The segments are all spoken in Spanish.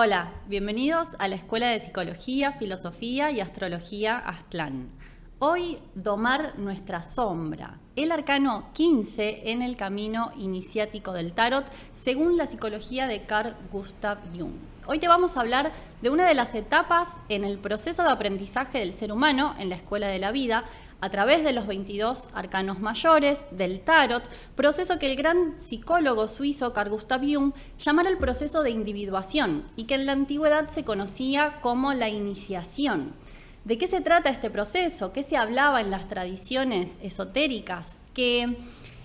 Hola, bienvenidos a la Escuela de Psicología, Filosofía y Astrología Aztlán. Hoy, domar nuestra sombra, el arcano 15 en el camino iniciático del tarot, según la psicología de Carl Gustav Jung. Hoy te vamos a hablar de una de las etapas en el proceso de aprendizaje del ser humano en la Escuela de la Vida, a través de los 22 arcanos mayores del tarot, proceso que el gran psicólogo suizo Carl Gustav Jung llamara el proceso de individuación y que en la antigüedad se conocía como la iniciación. ¿De qué se trata este proceso? ¿Qué se hablaba en las tradiciones esotéricas? Que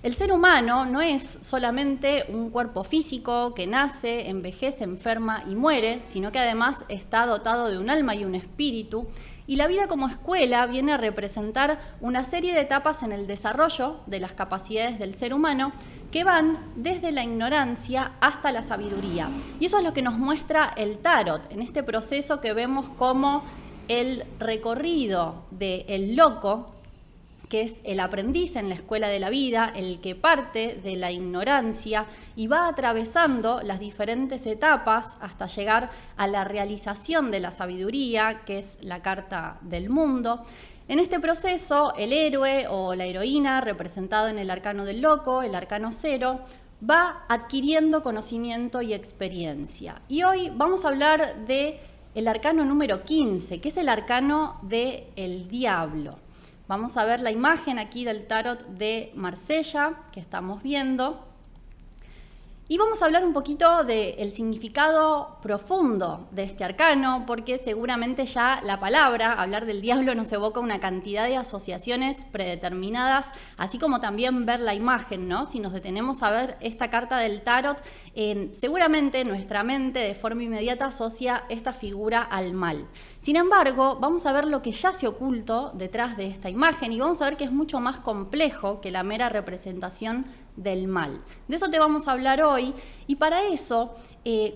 el ser humano no es solamente un cuerpo físico que nace, envejece, enferma y muere, sino que además está dotado de un alma y un espíritu. Y la vida como escuela viene a representar una serie de etapas en el desarrollo de las capacidades del ser humano que van desde la ignorancia hasta la sabiduría. Y eso es lo que nos muestra el tarot, en este proceso que vemos como el recorrido del loco, que es el aprendiz en la escuela de la vida, el que parte de la ignorancia y va atravesando las diferentes etapas hasta llegar a la realización de la sabiduría, que es la carta del mundo. En este proceso, el héroe o la heroína, representado en el arcano del loco, el arcano 0, va adquiriendo conocimiento y experiencia. Y hoy vamos a hablar del arcano número 15, que es el arcano del diablo. Vamos a ver la imagen aquí del tarot de Marsella que estamos viendo. Y vamos a hablar un poquito del significado profundo de este arcano, porque seguramente ya la palabra, hablar del diablo, nos evoca una cantidad de asociaciones predeterminadas, así como también ver la imagen, ¿no? Si nos detenemos a ver esta carta del tarot, seguramente nuestra mente de forma inmediata asocia esta figura al mal. Sin embargo, vamos a ver lo que yace oculto detrás de esta imagen y vamos a ver que es mucho más complejo que la mera representación del mal. De eso te vamos a hablar hoy y para eso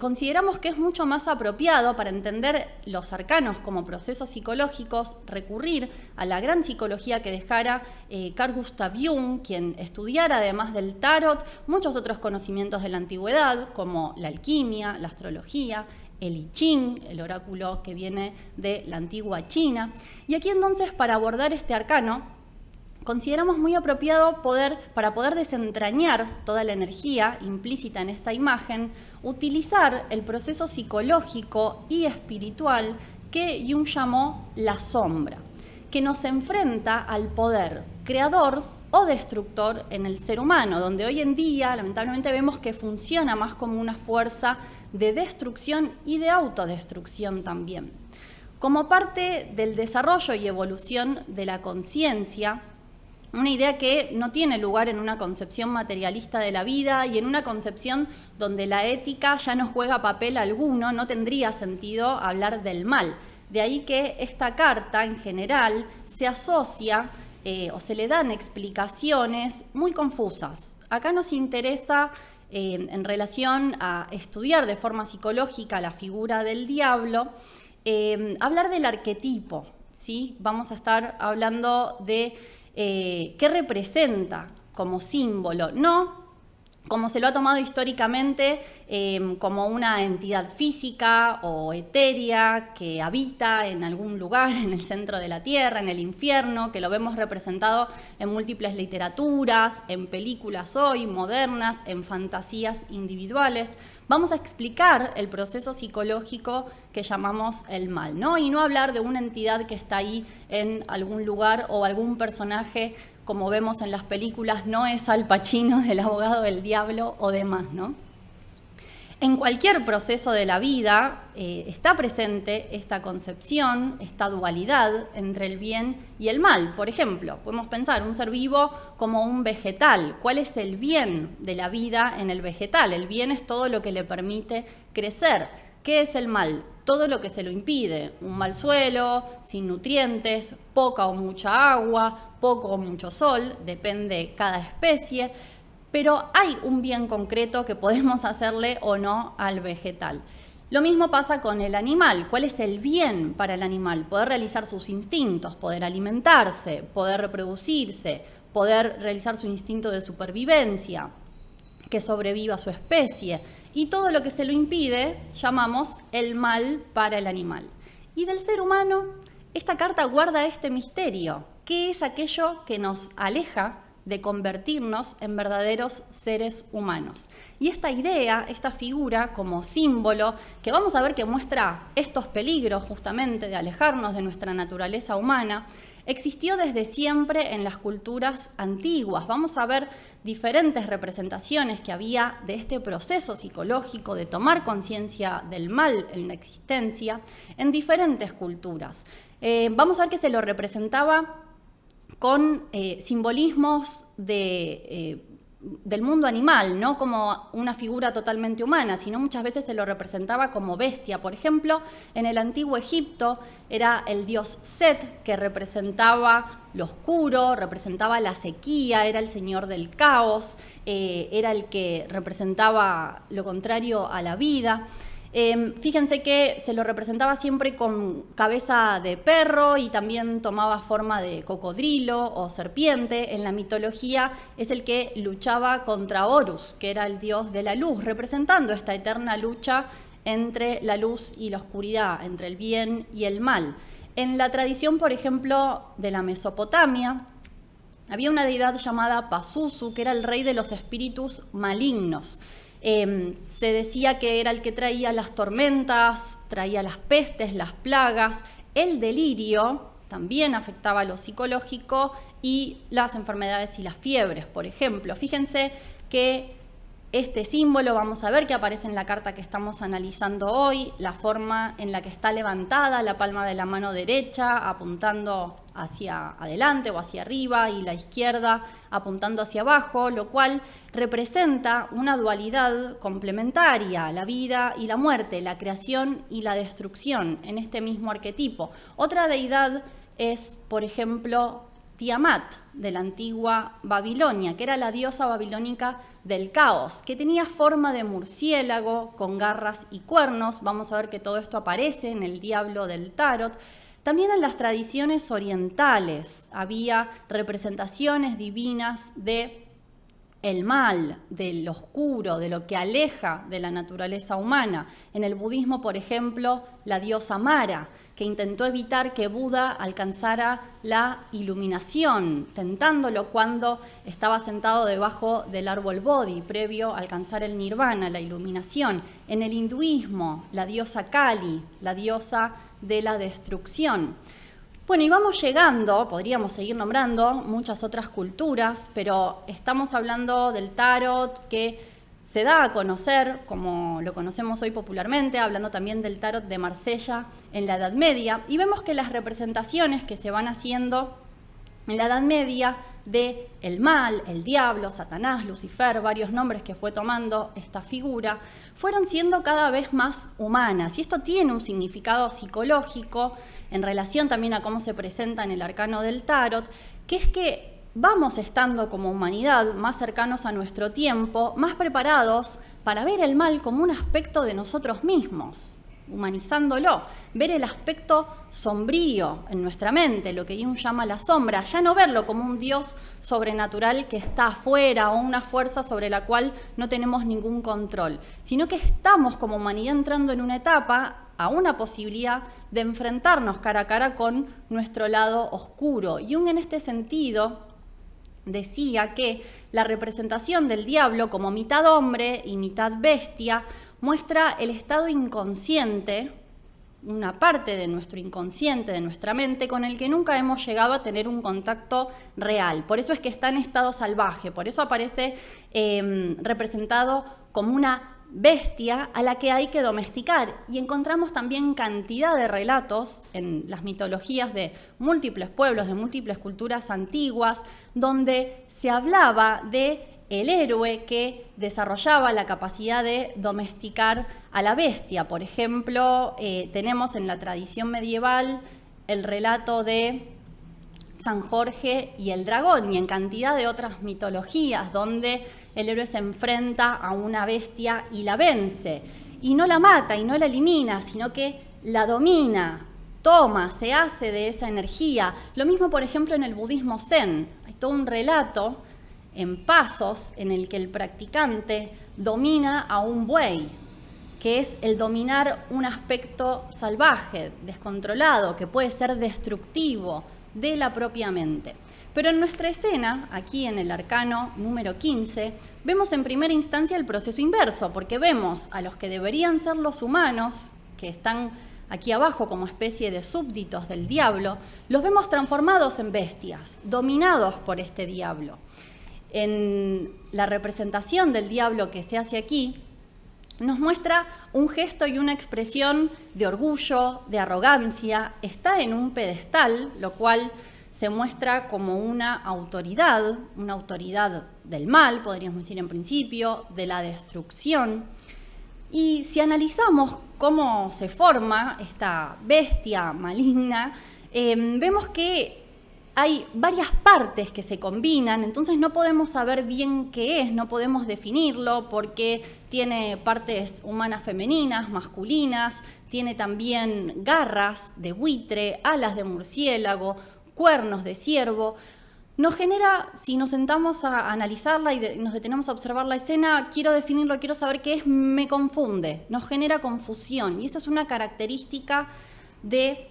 consideramos que es mucho más apropiado para entender los arcanos como procesos psicológicos recurrir a la gran psicología que dejara Carl Gustav Jung, quien estudiara además del tarot muchos otros conocimientos de la antigüedad como la alquimia, la astrología, el I Ching, el oráculo que viene de la antigua China. Y aquí entonces, para abordar este arcano, consideramos muy apropiado para poder desentrañar toda la energía implícita en esta imagen, utilizar el proceso psicológico y espiritual que Jung llamó la sombra, que nos enfrenta al poder creador o destructor en el ser humano, donde hoy en día lamentablemente vemos que funciona más como una fuerza de destrucción y de autodestrucción también. Como parte del desarrollo y evolución de la conciencia, una idea que no tiene lugar en una concepción materialista de la vida y en una concepción donde la ética ya no juega papel alguno, no tendría sentido hablar del mal. De ahí que esta carta en general se asocia o se le dan explicaciones muy confusas. Acá nos interesa en relación a estudiar de forma psicológica la figura del diablo, hablar del arquetipo, ¿sí? Vamos a estar hablando de qué representa como símbolo, no como se lo ha tomado históricamente como una entidad física o etérea que habita en algún lugar en el centro de la tierra, en el infierno, que lo vemos representado en múltiples literaturas, en películas hoy modernas, en fantasías individuales. Vamos a explicar el proceso psicológico que llamamos el mal, ¿no? Y no hablar de una entidad que está ahí en algún lugar o algún personaje, como vemos en las películas, no es Al Pacino del abogado del diablo o demás, ¿no? En cualquier proceso de la vida está presente esta concepción, esta dualidad entre el bien y el mal. Por ejemplo, podemos pensar un ser vivo como un vegetal. ¿Cuál es el bien de la vida en el vegetal? El bien es todo lo que le permite crecer. ¿Qué es el mal? Todo lo que se lo impide, un mal suelo, sin nutrientes, poca o mucha agua, poco o mucho sol, depende cada especie, pero hay un bien concreto que podemos hacerle o no al vegetal. Lo mismo pasa con el animal. ¿Cuál es el bien para el animal? Poder realizar sus instintos, poder alimentarse, poder reproducirse, poder realizar su instinto de supervivencia. que sobreviva su especie. Y todo lo que se lo impide llamamos el mal para el animal. Y del ser humano, esta carta guarda este misterio. ¿Qué es aquello que nos aleja de convertirnos en verdaderos seres humanos? Y esta idea, esta figura como símbolo, que vamos a ver que muestra estos peligros justamente de alejarnos de nuestra naturaleza humana, existió desde siempre en las culturas antiguas. Vamos a ver diferentes representaciones que había de este proceso psicológico de tomar conciencia del mal en la existencia en diferentes culturas. Vamos a ver que se lo representaba con simbolismos del mundo animal, no como una figura totalmente humana, sino muchas veces se lo representaba como bestia. Por ejemplo, en el antiguo Egipto era el dios Set, que representaba lo oscuro, representaba la sequía, era el señor del caos, era el que representaba lo contrario a la vida. Fíjense que se lo representaba siempre con cabeza de perro y también tomaba forma de cocodrilo o serpiente. En la mitología es el que luchaba contra Horus, que era el dios de la luz, representando esta eterna lucha entre la luz y la oscuridad, entre el bien y el mal. En la tradición, por ejemplo, de la Mesopotamia, había una deidad llamada Pazuzu, que era el rey de los espíritus malignos. Se decía que era el que traía las tormentas, traía las pestes, las plagas, el delirio también afectaba lo psicológico y las enfermedades y las fiebres, por ejemplo. Fíjense que este símbolo, vamos a ver que aparece en la carta que estamos analizando hoy, la forma en la que está levantada la palma de la mano derecha apuntando hacia adelante o hacia arriba y la izquierda apuntando hacia abajo, lo cual representa una dualidad complementaria, la vida y la muerte, la creación y la destrucción en este mismo arquetipo. Otra deidad es, por ejemplo, Tiamat, de la antigua Babilonia, que era la diosa babilónica del caos, que tenía forma de murciélago con garras y cuernos. Vamos a ver que todo esto aparece en el diablo del tarot. También en las tradiciones orientales había representaciones divinas de el mal, del oscuro, de lo que aleja de la naturaleza humana. En el budismo, por ejemplo, la diosa Mara, que intentó evitar que Buda alcanzara la iluminación, tentándolo cuando estaba sentado debajo del árbol Bodhi, previo a alcanzar el nirvana, la iluminación. En el hinduismo, la diosa Kali, la diosa de la destrucción. Bueno, y vamos llegando, podríamos seguir nombrando muchas otras culturas, pero estamos hablando del tarot que se da a conocer, como lo conocemos hoy popularmente, hablando también del tarot de Marsella en la Edad Media, y vemos que las representaciones que se van haciendo en la Edad Media de el mal, el diablo, Satanás, Lucifer, varios nombres que fue tomando esta figura, fueron siendo cada vez más humanas. Y esto tiene un significado psicológico en relación también a cómo se presenta en el arcano del tarot, que es que vamos estando como humanidad más cercanos a nuestro tiempo, más preparados para ver el mal como un aspecto de nosotros mismos, humanizándolo, ver el aspecto sombrío en nuestra mente, lo que Jung llama la sombra, ya no verlo como un Dios sobrenatural que está afuera o una fuerza sobre la cual no tenemos ningún control, sino que estamos como humanidad entrando en una etapa a una posibilidad de enfrentarnos cara a cara con nuestro lado oscuro. Jung en este sentido decía que la representación del diablo como mitad hombre y mitad bestia muestra el estado inconsciente, una parte de nuestro inconsciente, de nuestra mente, con el que nunca hemos llegado a tener un contacto real. Por eso es que está en estado salvaje, por eso aparece representado como una bestia a la que hay que domesticar. Y encontramos también cantidad de relatos en las mitologías de múltiples pueblos, de múltiples culturas antiguas, donde se hablaba de el héroe que desarrollaba la capacidad de domesticar a la bestia. Por ejemplo, tenemos en la tradición medieval el relato de San Jorge y el dragón, y en cantidad de otras mitologías donde el héroe se enfrenta a una bestia y la vence. Y no la mata y no la elimina, sino que la domina, toma, se hace de esa energía. Lo mismo, por ejemplo, en el budismo zen. Hay todo un relato en pasos en el que el practicante domina a un buey, que es el dominar un aspecto salvaje, descontrolado, que puede ser destructivo de la propia mente. Pero en nuestra escena, aquí en el arcano número 15, vemos en primera instancia el proceso inverso, porque vemos a los que deberían ser los humanos, que están aquí abajo como especie de súbditos del diablo, los vemos transformados en bestias, dominados por este diablo. En la representación del diablo que se hace aquí, nos muestra un gesto y una expresión de orgullo, de arrogancia, está en un pedestal, lo cual se muestra como una autoridad del mal, podríamos decir en principio, de la destrucción. Y si analizamos cómo se forma esta bestia maligna, vemos que hay varias partes que se combinan, entonces no podemos saber bien qué es, no podemos definirlo porque tiene partes humanas femeninas, masculinas, tiene también garras de buitre, alas de murciélago, cuernos de ciervo. Nos genera, si nos sentamos a analizarla y nos detenemos a observar la escena, quiero definirlo, quiero saber qué es, me confunde, nos genera confusión. Y esa es una característica de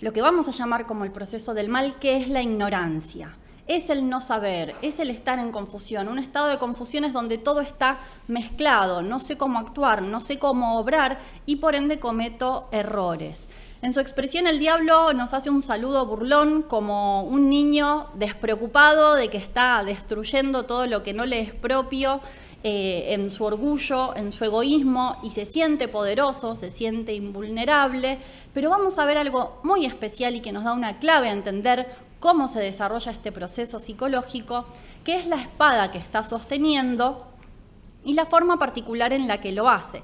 lo que vamos a llamar como el proceso del mal, que es la ignorancia. Es el no saber, es el estar en confusión. Un estado de confusión es donde todo está mezclado, no sé cómo actuar, no sé cómo obrar y por ende cometo errores. En su expresión, el diablo nos hace un saludo burlón como un niño despreocupado de que está destruyendo todo lo que no le es propio en su orgullo, en su egoísmo, y se siente poderoso, se siente invulnerable. Pero vamos a ver algo muy especial y que nos da una clave a entender cómo se desarrolla este proceso psicológico, que es la espada que está sosteniendo y la forma particular en la que lo hace.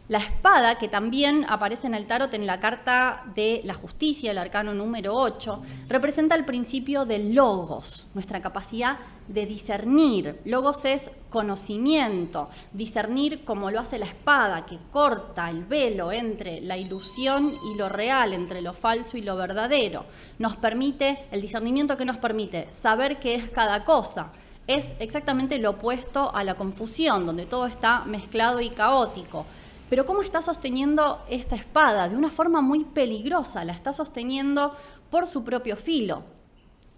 La espada, que también aparece en el tarot en la carta de la justicia, el arcano número 8, representa el principio del logos, nuestra capacidad de discernir. Logos es conocimiento, discernir como lo hace la espada, que corta el velo entre la ilusión y lo real, entre lo falso y lo verdadero. Nos permite, el discernimiento que nos permite saber qué es cada cosa. Es exactamente lo opuesto a la confusión, donde todo está mezclado y caótico. Pero ¿cómo está sosteniendo esta espada? De una forma muy peligrosa, la está sosteniendo por su propio filo,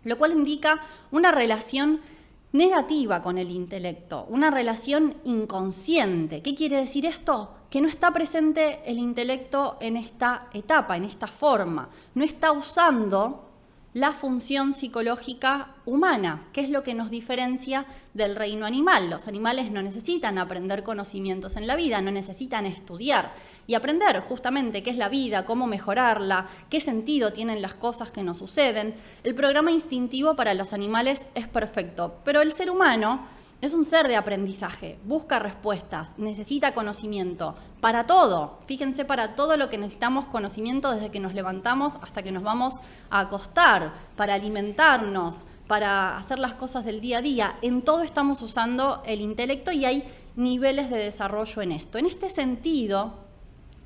lo cual indica una relación negativa con el intelecto, una relación inconsciente. ¿Qué quiere decir esto? Que no está presente el intelecto en esta etapa, en esta forma. No está usando la función psicológica humana, que es lo que nos diferencia del reino animal. Los animales no necesitan aprender conocimientos en la vida, no necesitan estudiar y aprender justamente qué es la vida, cómo mejorarla, qué sentido tienen las cosas que nos suceden. El programa instintivo para los animales es perfecto, pero el ser humano es un ser de aprendizaje, busca respuestas, necesita conocimiento para todo. Fíjense, para todo lo que necesitamos conocimiento desde que nos levantamos hasta que nos vamos a acostar, para alimentarnos, para hacer las cosas del día a día. En todo estamos usando el intelecto y hay niveles de desarrollo en esto. En este sentido,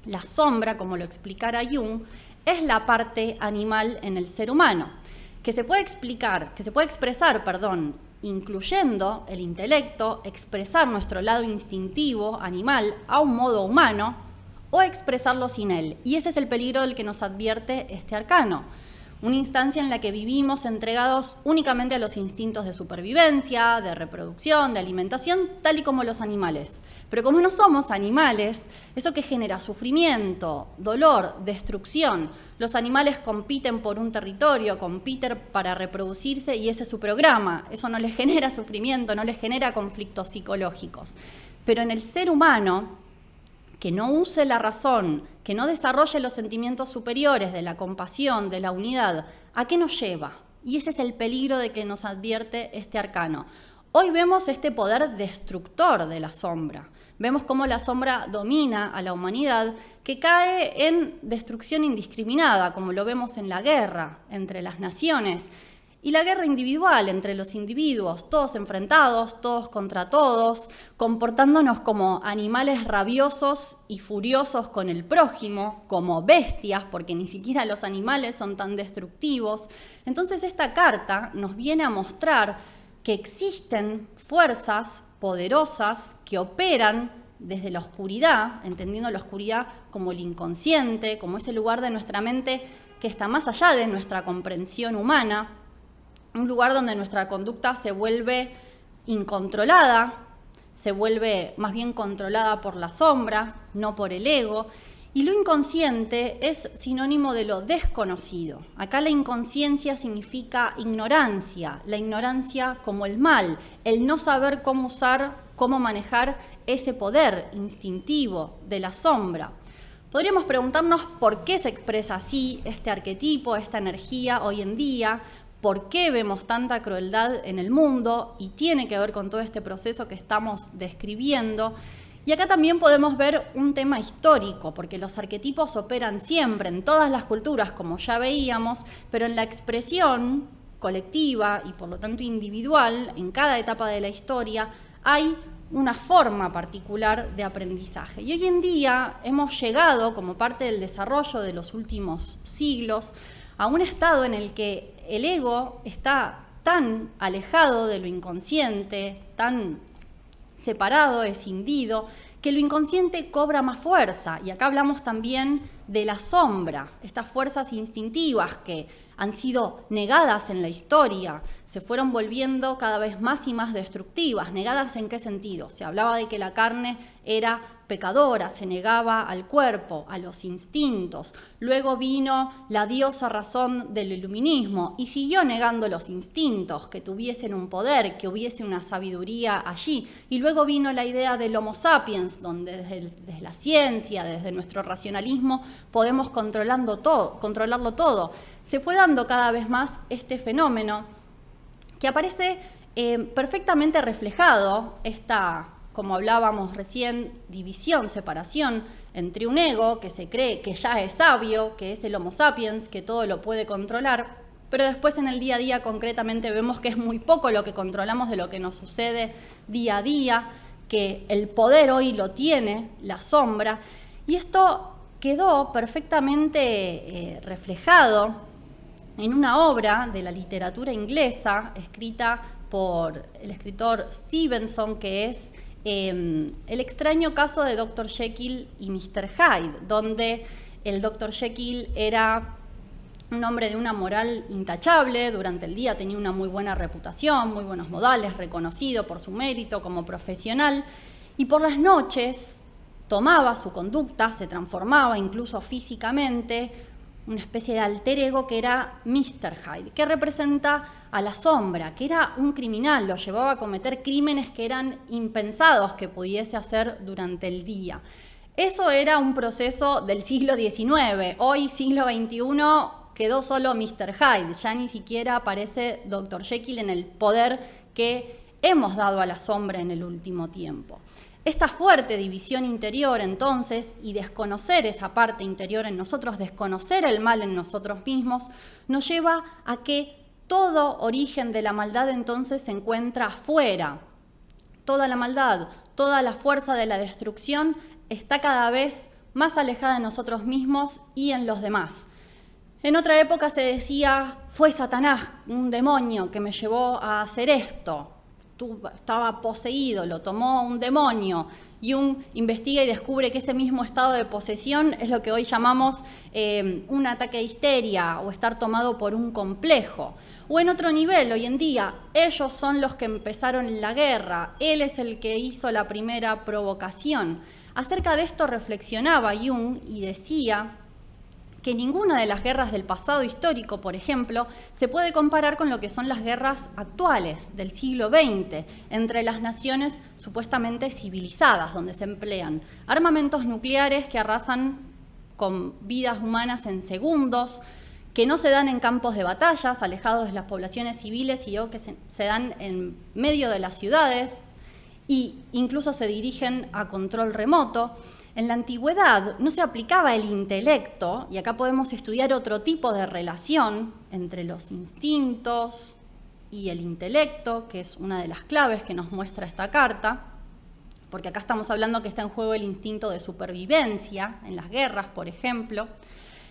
la sombra, como lo explicara Jung, es la parte animal en el ser humano, que se puede expresar, incluyendo el intelecto, expresar nuestro lado instintivo, animal, a un modo humano, o expresarlo sin él. Y ese es el peligro del que nos advierte este arcano. Una instancia en la que vivimos entregados únicamente a los instintos de supervivencia, de reproducción, de alimentación, tal y como los animales. Pero como no somos animales, eso que genera sufrimiento, dolor, destrucción. Los animales compiten por un territorio, compiten para reproducirse y ese es su programa. Eso no les genera sufrimiento, no les genera conflictos psicológicos. Pero en el ser humano, que no use la razón, que no desarrolle los sentimientos superiores de la compasión, de la unidad, ¿a qué nos lleva? Y ese es el peligro de que nos advierte este arcano. Hoy vemos este poder destructor de la sombra. Vemos cómo la sombra domina a la humanidad, que cae en destrucción indiscriminada, como lo vemos en la guerra entre las naciones. Y la guerra individual entre los individuos, todos enfrentados, todos contra todos, comportándonos como animales rabiosos y furiosos con el prójimo, como bestias, porque ni siquiera los animales son tan destructivos. Entonces esta carta nos viene a mostrar que existen fuerzas poderosas que operan desde la oscuridad, entendiendo la oscuridad como el inconsciente, como ese lugar de nuestra mente que está más allá de nuestra comprensión humana, un lugar donde nuestra conducta se vuelve incontrolada, se vuelve más bien controlada por la sombra, no por el ego. Y lo inconsciente es sinónimo de lo desconocido. Acá la inconsciencia significa ignorancia, la ignorancia como el mal, el no saber cómo usar, cómo manejar ese poder instintivo de la sombra. Podríamos preguntarnos por qué se expresa así este arquetipo, esta energía hoy en día, por qué vemos tanta crueldad en el mundo, y tiene que ver con todo este proceso que estamos describiendo. Y acá también podemos ver un tema histórico, porque los arquetipos operan siempre en todas las culturas, como ya veíamos, pero en la expresión colectiva y por lo tanto individual, en cada etapa de la historia, hay una forma particular de aprendizaje. Y hoy en día hemos llegado, como parte del desarrollo de los últimos siglos, a un estado en el que el ego está tan alejado de lo inconsciente, tan separado, escindido, que lo inconsciente cobra más fuerza. Y acá hablamos también de la sombra, estas fuerzas instintivas que han sido negadas en la historia, se fueron volviendo cada vez más y más destructivas. ¿Negadas en qué sentido? Se hablaba de que la carne era pecadora, se negaba al cuerpo, a los instintos. Luego vino la diosa razón del iluminismo y siguió negando los instintos, que tuviesen un poder, que hubiese una sabiduría allí. Y luego vino la idea del Homo sapiens, donde desde la ciencia, desde nuestro racionalismo, podemos controlarlo todo. Se fue dando cada vez más este fenómeno que aparece perfectamente reflejado, esta, como hablábamos recién, división, separación entre un ego que se cree que ya es sabio, que es el Homo sapiens, que todo lo puede controlar, pero después en el día a día concretamente vemos que es muy poco lo que controlamos de lo que nos sucede día a día, que el poder hoy lo tiene la sombra, y esto quedó perfectamente reflejado en una obra de la literatura inglesa escrita por el escritor Stevenson, que es El extraño caso de Dr. Jekyll y Mr. Hyde, donde el Dr. Jekyll era un hombre de una moral intachable, durante el día tenía una muy buena reputación, muy buenos modales, reconocido por su mérito como profesional, y por las noches tomaba su conducta, se transformaba incluso físicamente, una especie de alter ego que era Mr. Hyde, que representa a la sombra, que era un criminal, lo llevaba a cometer crímenes que eran impensados que pudiese hacer durante el día. Eso era un proceso del siglo XIX. Hoy, siglo XXI, quedó solo Mr. Hyde, ya ni siquiera aparece Dr. Jekyll en el poder que hemos dado a la sombra en el último tiempo. Esta fuerte división interior, entonces, y desconocer esa parte interior en nosotros, desconocer el mal en nosotros mismos, nos lleva a que todo origen de la maldad entonces se encuentra afuera. Toda la maldad, toda la fuerza de la destrucción está cada vez más alejada de nosotros mismos y en los demás. En otra época se decía, fue Satanás, un demonio que me llevó a hacer esto. Estaba poseído, lo tomó un demonio, y investiga y descubre que ese mismo estado de posesión es lo que hoy llamamos un ataque de histeria o estar tomado por un complejo. O en otro nivel, hoy en día, ellos son los que empezaron la guerra, él es el que hizo la primera provocación. Acerca de esto reflexionaba Jung y decía que ninguna de las guerras del pasado histórico, por ejemplo, se puede comparar con lo que son las guerras actuales del siglo XX entre las naciones supuestamente civilizadas, donde se emplean armamentos nucleares que arrasan con vidas humanas en segundos, que no se dan en campos de batallas, alejados de las poblaciones civiles, y que se dan en medio de las ciudades e incluso se dirigen a control remoto. En la antigüedad no se aplicaba el intelecto, y acá podemos estudiar otro tipo de relación entre los instintos y el intelecto, que es una de las claves que nos muestra esta carta, porque acá estamos hablando que está en juego el instinto de supervivencia, en las guerras, por ejemplo.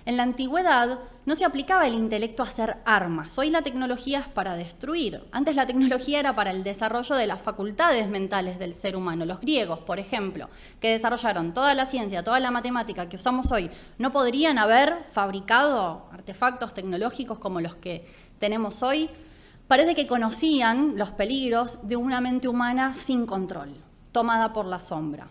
En la antigüedad no se aplicaba el intelecto a hacer armas. Hoy la tecnología es para destruir. Antes la tecnología era para el desarrollo de las facultades mentales del ser humano. Los griegos, por ejemplo, que desarrollaron toda la ciencia, toda la matemática que usamos hoy, no podrían haber fabricado artefactos tecnológicos como los que tenemos hoy. Parece que conocían los peligros de una mente humana sin control, tomada por la sombra.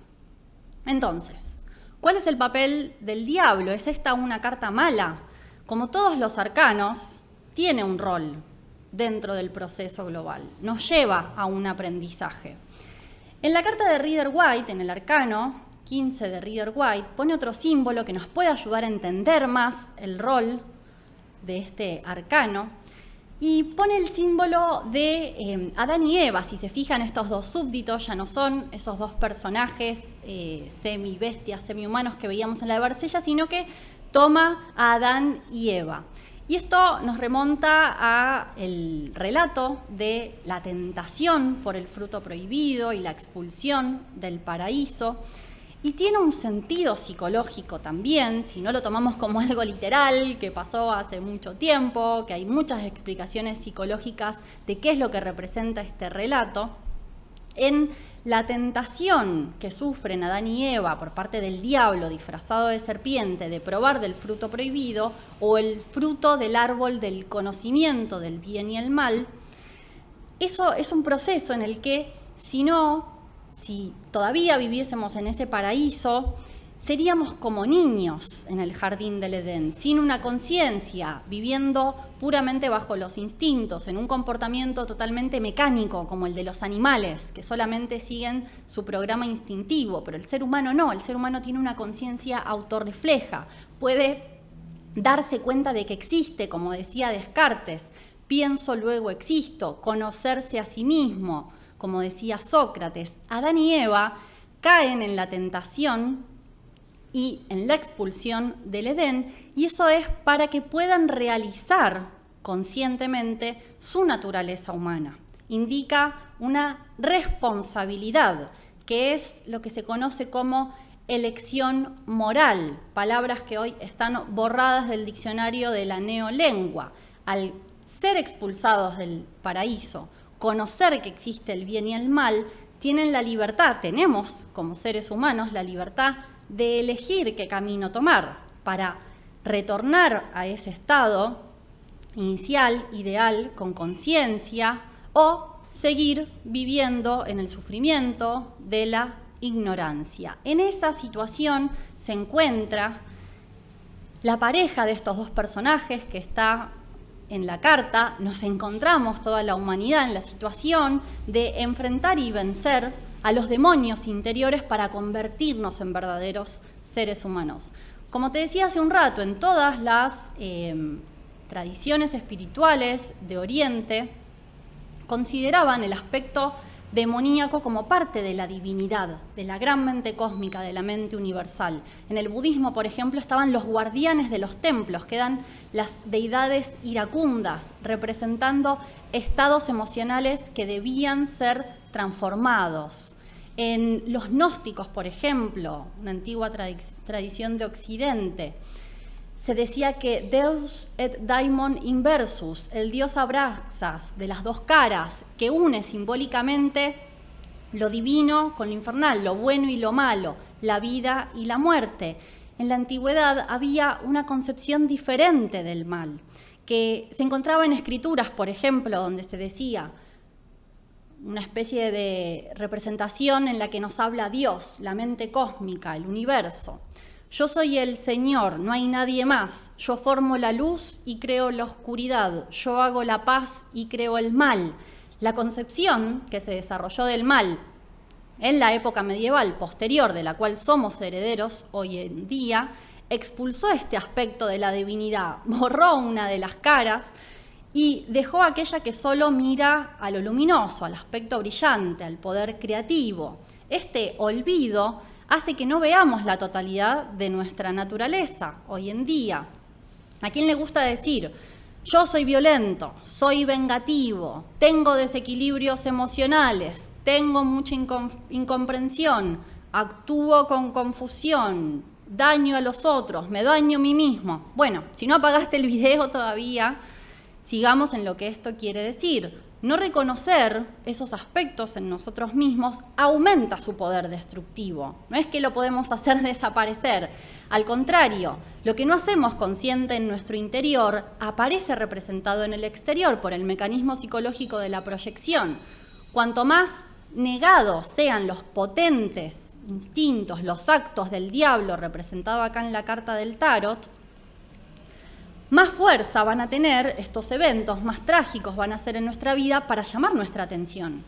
Entonces, ¿cuál es el papel del diablo? ¿Es esta una carta mala? Como todos los arcanos, tiene un rol dentro del proceso global. Nos lleva a un aprendizaje. En la carta de Rider-Waite, en el arcano 15 de Rider-Waite, pone otro símbolo que nos puede ayudar a entender más el rol de este arcano. Y pone el símbolo de Adán y Eva. Si se fijan, estos dos súbditos ya no son esos dos personajes semi-bestias, semi-humanos que veíamos en la de Barsella, sino que toma a Adán y Eva. Y esto nos remonta al relato de la tentación por el fruto prohibido y la expulsión del paraíso. Y tiene un sentido psicológico también, si no lo tomamos como algo literal, que pasó hace mucho tiempo, que hay muchas explicaciones psicológicas de qué es lo que representa este relato. En la tentación que sufren Adán y Eva por parte del diablo disfrazado de serpiente de probar del fruto prohibido o el fruto del árbol del conocimiento del bien y el mal, eso es un proceso en el que si todavía viviésemos en ese paraíso, seríamos como niños en el jardín del Edén, sin una conciencia, viviendo puramente bajo los instintos, en un comportamiento totalmente mecánico, como el de los animales, que solamente siguen su programa instintivo, pero el ser humano no, el ser humano tiene una conciencia autorrefleja, puede darse cuenta de que existe, como decía Descartes, pienso, luego existo, conocerse a sí mismo, como decía Sócrates. Adán y Eva caen en la tentación y en la expulsión del Edén, y eso es para que puedan realizar conscientemente su naturaleza humana. Indica una responsabilidad, que es lo que se conoce como elección moral, palabras que hoy están borradas del diccionario de la neolengua. Al ser expulsados del paraíso, conocer que existe el bien y el mal, tienen la libertad, tenemos como seres humanos la libertad de elegir qué camino tomar para retornar a ese estado inicial, ideal, con conciencia, o seguir viviendo en el sufrimiento de la ignorancia. En esa situación se encuentra la pareja de estos dos personajes que está en la carta. Nos encontramos toda la humanidad en la situación de enfrentar y vencer a los demonios interiores para convertirnos en verdaderos seres humanos. Como te decía hace un rato, en todas las tradiciones espirituales de Oriente consideraban el aspecto demoníaco como parte de la divinidad, de la gran mente cósmica, de la mente universal. En el budismo, por ejemplo, estaban los guardianes de los templos, que eran las deidades iracundas, representando estados emocionales que debían ser transformados. En los gnósticos, por ejemplo, una antigua tradición de Occidente, se decía que Deus et Daimon inversus, el dios Abraxas de las dos caras, que une simbólicamente lo divino con lo infernal, lo bueno y lo malo, la vida y la muerte. En la antigüedad había una concepción diferente del mal, que se encontraba en escrituras, por ejemplo, donde se decía una especie de representación en la que nos habla Dios, la mente cósmica, el universo. Yo soy el Señor, no hay nadie más. Yo formo la luz y creo la oscuridad. Yo hago la paz y creo el mal. La concepción que se desarrolló del mal en la época medieval posterior, de la cual somos herederos hoy en día, expulsó este aspecto de la divinidad, borró una de las caras y dejó aquella que solo mira a lo luminoso, al aspecto brillante, al poder creativo. Este olvido hace que no veamos la totalidad de nuestra naturaleza hoy en día. ¿A quién le gusta decir, yo soy violento, soy vengativo, tengo desequilibrios emocionales, tengo mucha incomprensión, actúo con confusión, daño a los otros, me daño a mí mismo. Bueno, si no apagaste el video todavía, sigamos en lo que esto quiere decir. No reconocer esos aspectos en nosotros mismos aumenta su poder destructivo. No es que lo podemos hacer desaparecer. Al contrario, lo que no hacemos consciente en nuestro interior aparece representado en el exterior por el mecanismo psicológico de la proyección. Cuanto más negados sean los potentes instintos, los actos del diablo representado acá en la carta del tarot, más fuerza van a tener estos eventos, más trágicos van a ser en nuestra vida para llamar nuestra atención.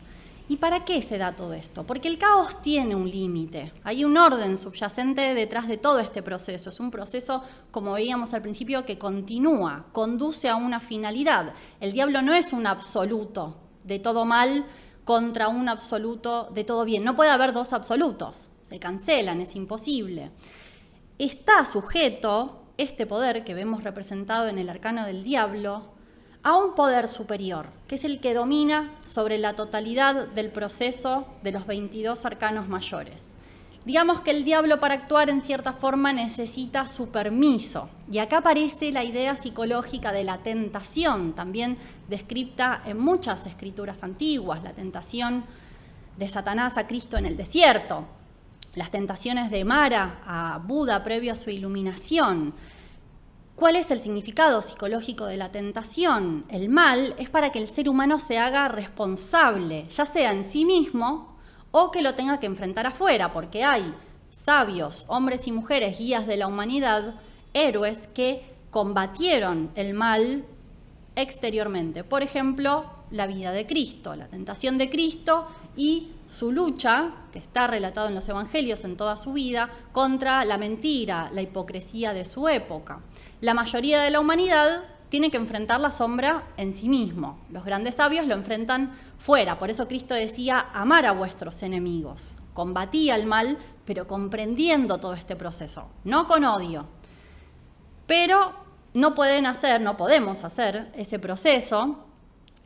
¿Y para qué se da todo esto? Porque el caos tiene un límite. Hay un orden subyacente detrás de todo este proceso. Es un proceso, como veíamos al principio, que continúa, conduce a una finalidad. El diablo no es un absoluto de todo mal contra un absoluto de todo bien. No puede haber dos absolutos. Se cancelan, es imposible. Está sujeto este poder que vemos representado en el arcano del diablo a un poder superior, que es el que domina sobre la totalidad del proceso de los 22 arcanos mayores. Digamos que el diablo para actuar en cierta forma necesita su permiso. Y acá aparece la idea psicológica de la tentación, también descrita en muchas escrituras antiguas, la tentación de Satanás a Cristo en el desierto, las tentaciones de Mara a Buda previo a su iluminación. ¿Cuál es el significado psicológico de la tentación? El mal es para que el ser humano se haga responsable, ya sea en sí mismo o que lo tenga que enfrentar afuera, porque hay sabios, hombres y mujeres, guías de la humanidad, héroes que combatieron el mal exteriormente. Por ejemplo, la vida de Cristo, la tentación de Cristo y su lucha, que está relatado en los evangelios en toda su vida, contra la mentira, la hipocresía de su época. La mayoría de la humanidad tiene que enfrentar la sombra en sí mismo. Los grandes sabios lo enfrentan fuera. Por eso Cristo decía, amar a vuestros enemigos. Combatía el mal, pero comprendiendo todo este proceso, no con odio. Pero no podemos hacer ese proceso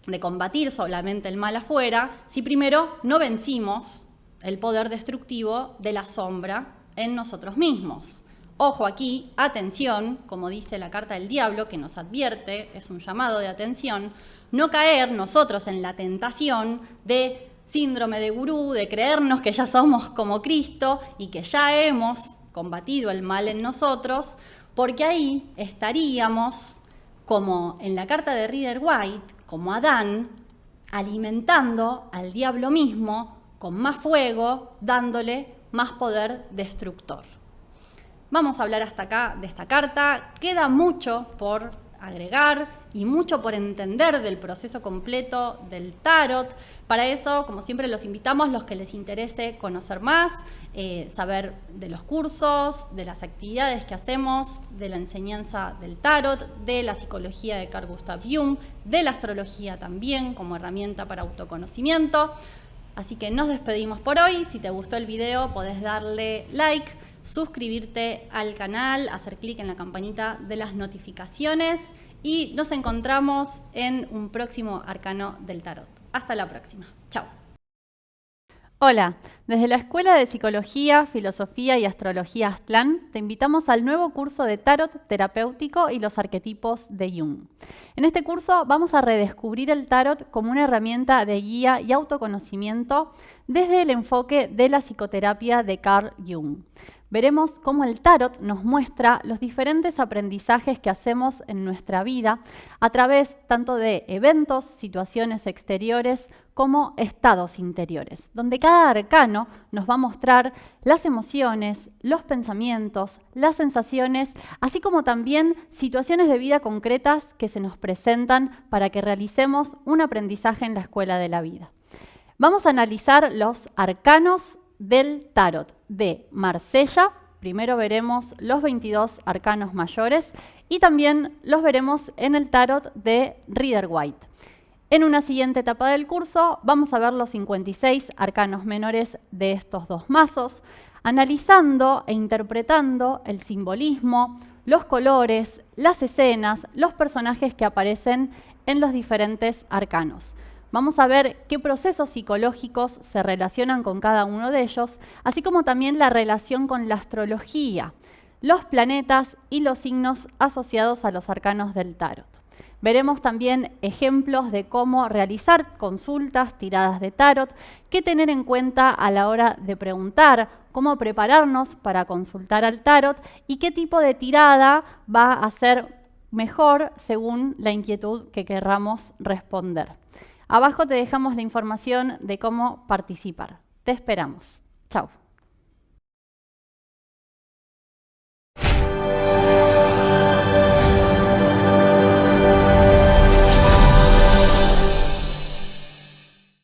de combatir solamente el mal afuera si primero no vencimos el poder destructivo de la sombra en nosotros mismos. Ojo aquí, atención, como dice la carta del diablo que nos advierte, es un llamado de atención, no caer nosotros en la tentación de síndrome de gurú, de creernos que ya somos como Cristo y que ya hemos combatido el mal en nosotros, porque ahí estaríamos, como en la carta de Rider-Waite, como Adán, alimentando al diablo mismo con más fuego, dándole más poder destructor. Vamos a hablar hasta acá de esta carta. Queda mucho por agregar y mucho por entender del proceso completo del tarot. Para eso, como siempre, los invitamos, los que les interese conocer más, saber de los cursos, de las actividades que hacemos, de la enseñanza del tarot, de la psicología de Carl Gustav Jung, de la astrología también como herramienta para autoconocimiento. Así que nos despedimos por hoy. Si te gustó el video, podés darle like, suscribirte al canal, hacer clic en la campanita de las notificaciones y nos encontramos en un próximo arcano del tarot. Hasta la próxima. Chao. Hola, desde la Escuela de Psicología, Filosofía y Astrología Aztlán te invitamos al nuevo curso de Tarot terapéutico y los arquetipos de Jung. En este curso vamos a redescubrir el Tarot como una herramienta de guía y autoconocimiento desde el enfoque de la psicoterapia de Carl Jung. Veremos cómo el Tarot nos muestra los diferentes aprendizajes que hacemos en nuestra vida a través tanto de eventos, situaciones exteriores, como estados interiores, donde cada arcano nos va a mostrar las emociones, los pensamientos, las sensaciones, así como también situaciones de vida concretas que se nos presentan para que realicemos un aprendizaje en la escuela de la vida. Vamos a analizar los arcanos del tarot de Marsella. Primero veremos los 22 arcanos mayores y también los veremos en el tarot de Rider-Waite. En una siguiente etapa del curso vamos a ver los 56 arcanos menores de estos dos mazos, analizando e interpretando el simbolismo, los colores, las escenas, los personajes que aparecen en los diferentes arcanos. Vamos a ver qué procesos psicológicos se relacionan con cada uno de ellos, así como también la relación con la astrología. los planetas y los signos asociados a los arcanos del tarot. Veremos también ejemplos de cómo realizar consultas, tiradas de tarot, qué tener en cuenta a la hora de preguntar, cómo prepararnos para consultar al tarot y qué tipo de tirada va a ser mejor según la inquietud que querramos responder. Abajo te dejamos la información de cómo participar. Te esperamos. Chao.